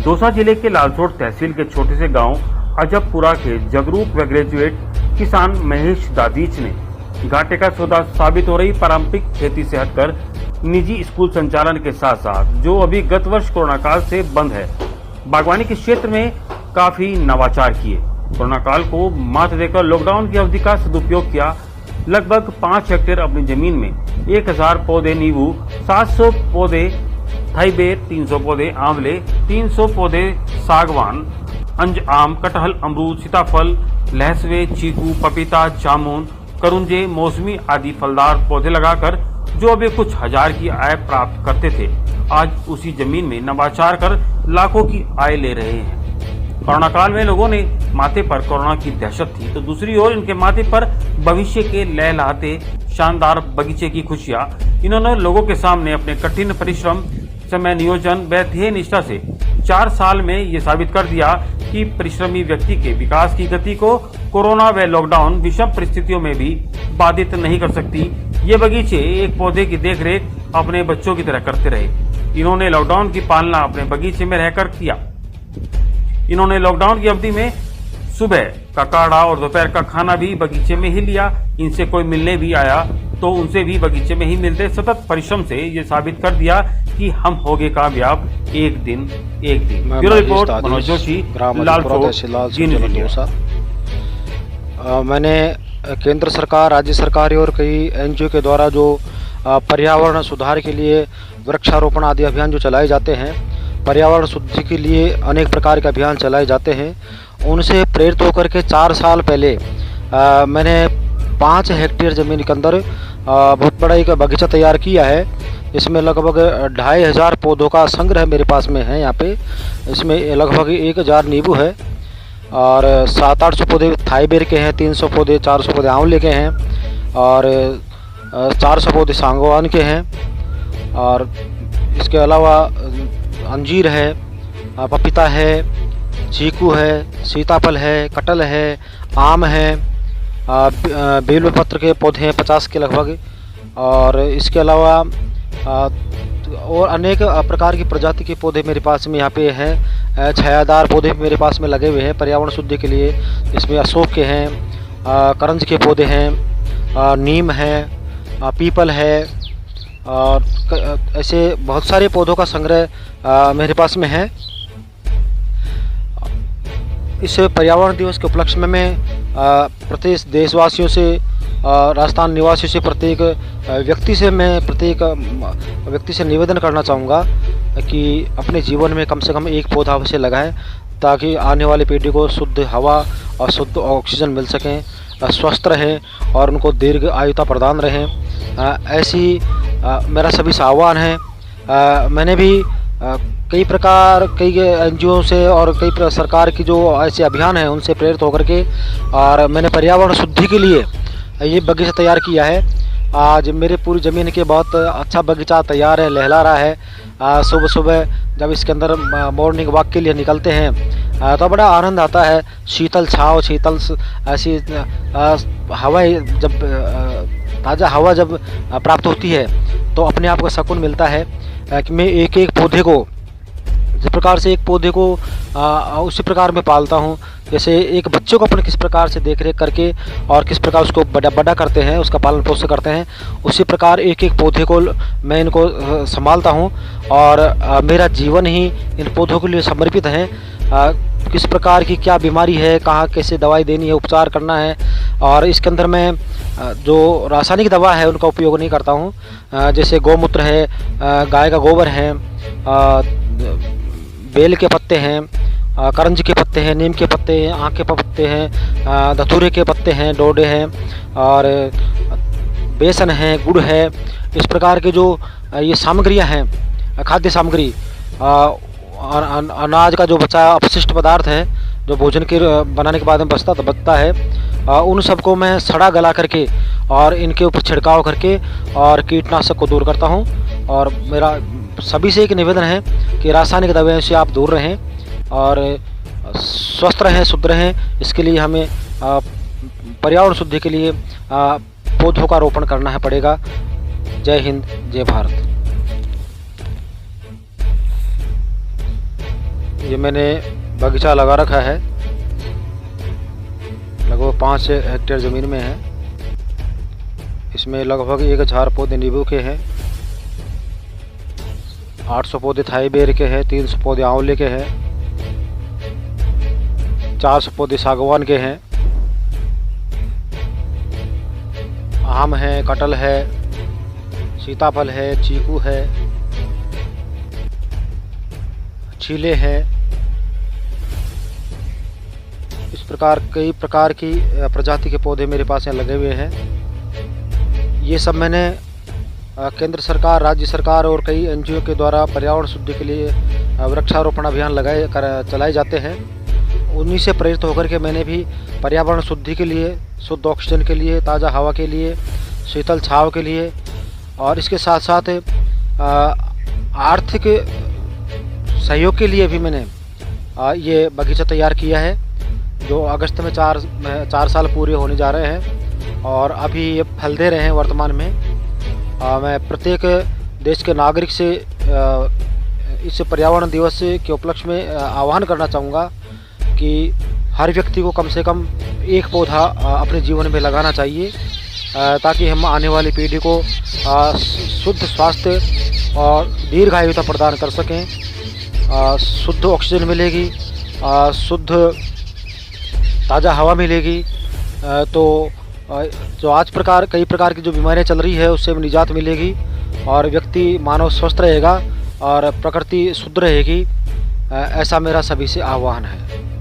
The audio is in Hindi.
दौसा जिले के लालसोट तहसील के छोटे से गांव अजबपुरा के जगरूप व ग्रेजुएट किसान महेश दादीच ने घाटे का सौदा साबित हो रही पारंपरिक खेती से हटकर निजी स्कूल संचालन के साथ साथ जो अभी गत वर्ष कोरोना काल से बंद है, बागवानी के क्षेत्र में काफी नवाचार किए। कोरोना काल को मात देकर लॉकडाउन की अवधि का सदुपयोग किया। लगभग 5 हेक्टेयर अपनी जमीन में 1000 पौधे नींबू, 700 पौधे थाईबेर, 300 पौधे आंवले, 300 पौधे सागवान, आम, कटहल, अमरूद, सीताफल, लहसुए, चीकू, पपीता, जामुन, करुंजे, मौसमी आदि फलदार पौधे लगाकर जो अभी कुछ हजार की आय प्राप्त करते थे, आज उसी जमीन में नवाचार कर लाखों की आय ले रहे हैं। कोरोना काल में लोगों ने माथे पर कोरोना की दहशत थी, तो दूसरी ओर इनके माथे पर भविष्य के लहलहाते शानदार बगीचे की खुशियां। इन्होंने लोगों के सामने अपने कठिन परिश्रम, समय नियोजन व ध्येय निष्ठा से 4 साल में ये साबित कर दिया कि परिश्रमी व्यक्ति के विकास की गति को कोरोना व लॉकडाउन विषम परिस्थितियों में भी बाधित नहीं कर सकती। ये बगीचे एक पौधे की देखरेख अपने बच्चों की तरह करते रहे। इन्होंने लॉकडाउन की पालना अपने बगीचे में रहकर किया। इन्होंने लॉकडाउन की अवधि में सुबह का काढ़ा और दोपहर का खाना भी बगीचे में ही लिया। इनसे कोई मिलने भी आया तो उनसे भी बगीचे में ही मिलते। सतत परिश्रम से ये साबित कर दिया कि हम होंगे कामयाब एक दिन। Bureau report Manoj Joshi, Lalsot. मैंने केंद्र सरकार, राज्य सरकार और कई एनजीओ के द्वारा जो पर्यावरण सुधार के लिए वृक्षारोपण आदि अभियान जो चलाए जाते हैं, पर्यावरण शुद्धि के लिए अनेक प्रकार के अभियान चलाए जाते हैं, उनसे प्रेरित होकर के 4 साल पहले मैंने 5 हेक्टेयर ज़मीन के अंदर बहुत बड़ा एक बगीचा तैयार किया है। इसमें लगभग 2500 पौधों का संग्रह मेरे पास में है। यहाँ पे इसमें लगभग 1000 नींबू है और 700-800 पौधे थाईबेर के हैं, 300 पौधे, 400 पौधे आंवले के हैं और 400 पौधे सागवान के हैं। और इसके अलावा अंजीर है, पपीता है, चीकू है, सीताफल है, कटहल है, आम है, बेल पत्र के पौधे हैं 50 के लगभग। और इसके अलावा और अनेक प्रकार की प्रजाति के पौधे मेरे पास में यहाँ पे हैं। छायादार पौधे मेरे पास में लगे हुए हैं पर्यावरण शुद्धि के लिए। इसमें अशोक के हैं, करंज के पौधे हैं, नीम है, पीपल है और ऐसे बहुत सारे पौधों का संग्रह मेरे पास में है। इस पर्यावरण दिवस के उपलक्ष्य में मैं प्रत्येक देशवासियों से, राजस्थान निवासियों से, प्रत्येक व्यक्ति से निवेदन करना चाहूँगा कि अपने जीवन में कम से कम एक पौधा अवश्य लगाएं, ताकि आने वाली पीढ़ी को शुद्ध हवा और शुद्ध ऑक्सीजन मिल सकें, स्वस्थ रहें और उनको दीर्घ आयुता प्रदान रहें। ऐसी मेरा सभी से आह्वान है। मैंने भी कई एनजीओ से और कई सरकार की जो ऐसे अभियान हैं उनसे प्रेरित होकर के और मैंने पर्यावरण शुद्धि के लिए ये बगीचा तैयार किया है। आज मेरे पूरी ज़मीन के बहुत अच्छा बगीचा तैयार है, लहला रहा है। सुबह सुबह जब इसके अंदर मॉर्निंग वॉक के लिए निकलते हैं तो बड़ा आनंद आता है। शीतल छाँव, शीतल ऐसी हवा, जब ताज़ा हवा जब प्राप्त होती है तो अपने आप को सुकून मिलता है कि मैं एक एक पौधे को, जिस प्रकार से एक पौधे को उसी प्रकार मैं पालता हूँ, जैसे एक बच्चे को अपन किस प्रकार से देख रेख करके और किस प्रकार उसको बड़ा करते हैं, उसका पालन पोषण करते हैं, उसी प्रकार एक एक पौधे को मैं इनको संभालता हूँ और मेरा जीवन ही इन पौधों के लिए समर्पित है। किस प्रकार की क्या बीमारी है, कहाँ कैसे दवाई देनी है, उपचार करना है। और इसके अंदर मैं जो रासायनिक दवा है उनका उपयोग नहीं करता हूँ। जैसे गौमूत्र है, गाय का गोबर है, बेल के पत्ते हैं, करंज के पत्ते हैं, नीम के पत्ते हैं, आँख के पत्ते हैं, धतूरे के पत्ते हैं, डोडे हैं और बेसन है, गुड़ है। इस प्रकार के जो ये सामग्रियाँ हैं, खाद्य सामग्री और अनाज का जो बचा अपशिष्ट पदार्थ है जो भोजन के बनाने के बाद में बचता है, उन सबको मैं सड़ा गला करके और इनके ऊपर छिड़काव करके और कीटनाशक को दूर करता हूँ। और मेरा सभी से एक निवेदन है कि रासायनिक दवाओं से आप दूर रहें और स्वस्थ रहें, शुद्ध रहें। इसके लिए हमें पर्यावरण शुद्धि के लिए पौधों का रोपण करना पड़ेगा। जय हिंद, जय भारत। ये मैंने बगीचा लगा रखा है, लगभग 5 हेक्टेयर ज़मीन में है। इसमें लगभग 1000 पौधे नींबू के हैं, 800 पौधे थाई बेर के हैं, 300 पौधे आंवले के हैं, 400 पौधे सागवान के हैं, आम है, कटहल है, सीताफल है, चीकू है, चीले हैं। इस प्रकार कई प्रकार की प्रजाति के पौधे मेरे पास यहाँ लगे हुए हैं। ये सब मैंने केंद्र सरकार, राज्य सरकार और कई एनजीओ के द्वारा पर्यावरण शुद्धि के लिए वृक्षारोपण अभियान चलाए जाते हैं। उन्हीं से प्रेरित होकर के मैंने भी पर्यावरण शुद्धि के लिए, शुद्ध ऑक्सीजन के लिए, ताज़ा हवा के लिए, शीतल छांव के लिए और इसके साथ साथ आर्थिक सहयोग के लिए भी मैंने ये बगीचा तैयार किया है, जो अगस्त में 4 साल पूरे होने जा रहे हैं और अभी ये फल दे रहे हैं वर्तमान में। मैं प्रत्येक देश के नागरिक से इस पर्यावरण दिवस के उपलक्ष्य में आह्वान करना चाहूँगा कि हर व्यक्ति को कम से कम एक पौधा अपने जीवन में लगाना चाहिए, ताकि हम आने वाली पीढ़ी को शुद्ध स्वास्थ्य और दीर्घायुता प्रदान कर सकें। शुद्ध ऑक्सीजन मिलेगी, शुद्ध ताज़ा हवा मिलेगी, तो जो आज कई प्रकार की जो बीमारियां चल रही है उससे निजात मिलेगी और व्यक्ति मानव स्वस्थ रहेगा और प्रकृति शुद्ध रहेगी। ऐसा मेरा सभी से आह्वान है।